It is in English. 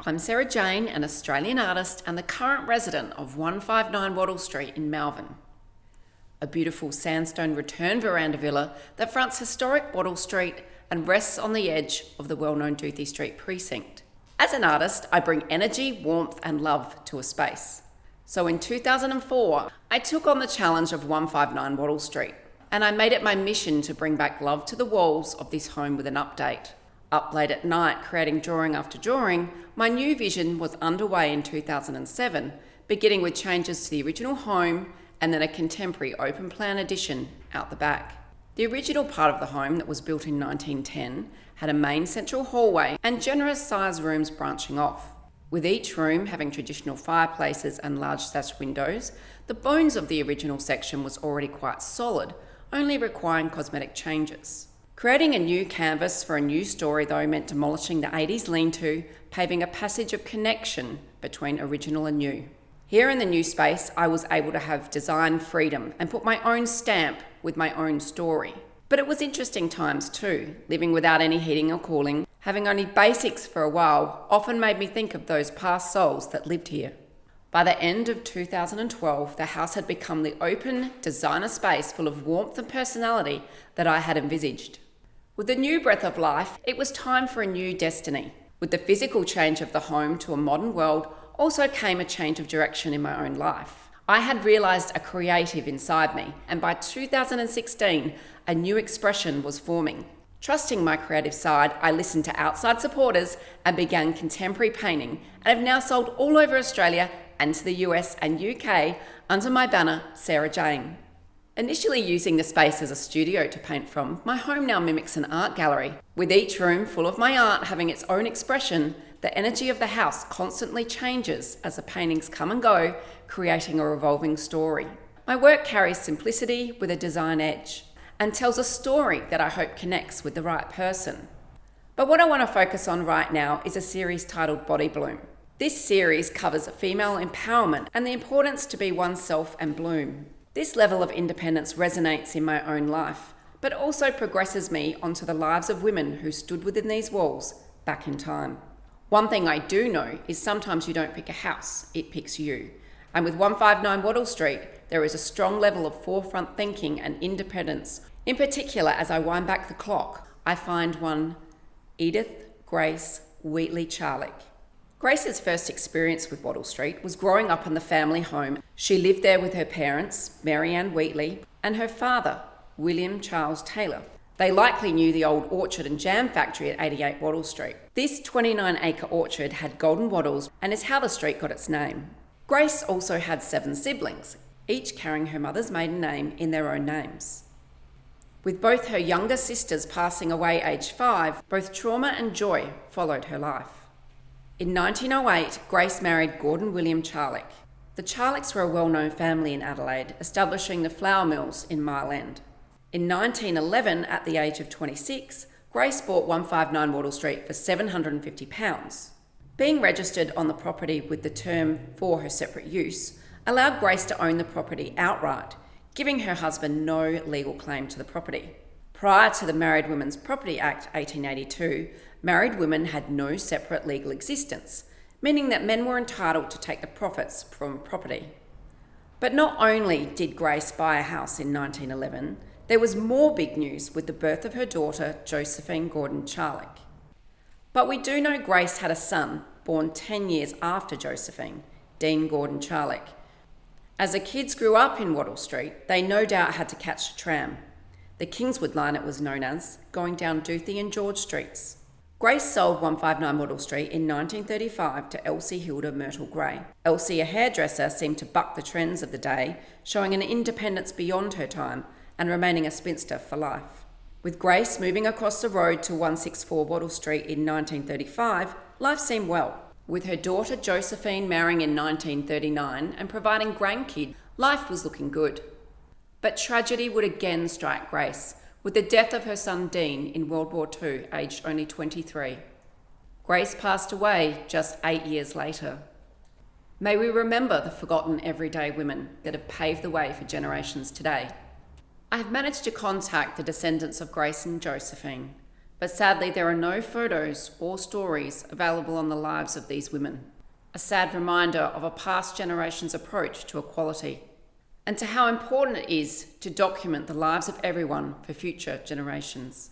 I'm Sarah Jane, an Australian artist and the current resident of 159 Wattle Street in Malvern. A beautiful sandstone return veranda villa that fronts historic Wattle Street and rests on the edge of the well-known Doothie Street precinct. As an artist, I bring energy, warmth and love to a space. So in 2004, I took on the challenge of 159 Wattle Street, and I made it my mission to bring back love to the walls of this home with an update. Up late at night, creating drawing after drawing, my new vision was underway in 2007, beginning with changes to the original home and then a contemporary open plan addition out the back. The original part of the home that was built in 1910 had a main central hallway and generous sized rooms branching off. With each room having traditional fireplaces and large sash windows, the bones of the original section was already quite solid, only requiring cosmetic changes. Creating a new canvas for a new story though meant demolishing the 80s lean-to, paving a passage of connection between original and new. Here in the new space, I was able to have design freedom and put my own stamp with my own story. But it was interesting times too. Living without any heating or cooling, having only basics for a while, often made me think of those past souls that lived here. By the end of 2012, the house had become the open, designer space full of warmth and personality that I had envisaged. With a new breath of life, it was time for a new destiny. With the physical change of the home to a modern world, also came a change of direction in my own life. I had realised a creative inside me, and by 2016, a new expression was forming. Trusting my creative side, I listened to outside supporters and began contemporary painting, and have now sold all over Australia and to the US and UK under my banner, Sarah Jane. Initially using the space as a studio to paint from, my home now mimics an art gallery. With each room full of my art having its own expression, the energy of the house constantly changes as the paintings come and go, creating a revolving story. My work carries simplicity with a design edge and tells a story that I hope connects with the right person. But what I want to focus on right now is a series titled Body Bloom. This series covers female empowerment and the importance to be oneself and bloom. This level of independence resonates in my own life, but also progresses me onto the lives of women who stood within these walls back in time. One thing I do know is sometimes you don't pick a house, it picks you. And with 159 Wattle Street, there is a strong level of forefront thinking and independence. In particular, as I wind back the clock, I find one Edith Grace Wheatley Charlick. Grace's first experience with Wattle Street was growing up in the family home. She lived there with her parents, Mary Ann Wheatley, and her father, William Charles Taylor. They likely knew the old orchard and jam factory at 88 Wattle Street. This 29-acre orchard had golden wattles and is how the street got its name. Grace also had 7 siblings, each carrying her mother's maiden name in their own names. With both her younger sisters passing away aged 5, both trauma and joy followed her life. In 1908, Grace married Gordon William Charlick. The Charlicks were a well-known family in Adelaide, establishing the flour mills in Mile End. In 1911, at the age of 26, Grace bought 159 Wattle Street for £750. Being registered on the property with the term for her separate use allowed Grace to own the property outright, giving her husband no legal claim to the property. Prior to the Married Women's Property Act 1882, married women had no separate legal existence, meaning that men were entitled to take the profits from property. But not only did Grace buy a house in 1911, there was more big news with the birth of her daughter, Josephine Gordon Charlick. But we do know Grace had a son, born 10 years after Josephine, Dean Gordon Charlick. As the kids grew up in Wattle Street, they no doubt had to catch a tram. The Kingswood line it was known as, going down Doothie and George Streets. Grace sold 159 Wattle Street in 1935 to Elsie Hilda Myrtle Gray. Elsie, a hairdresser, seemed to buck the trends of the day, showing an independence beyond her time and remaining a spinster for life. With Grace moving across the road to 164 Wattle Street in 1935, life seemed well. With her daughter Josephine marrying in 1939 and providing grandkids, life was looking good. But tragedy would again strike Grace, with the death of her son Dean in World War II, aged only 23. Grace passed away just 8 years later. May we remember the forgotten everyday women that have paved the way for generations today. I have managed to contact the descendants of Grace and Josephine. But sadly, there are no photos or stories available on the lives of these women. A sad reminder of a past generation's approach to equality, and to how important it is to document the lives of everyone for future generations.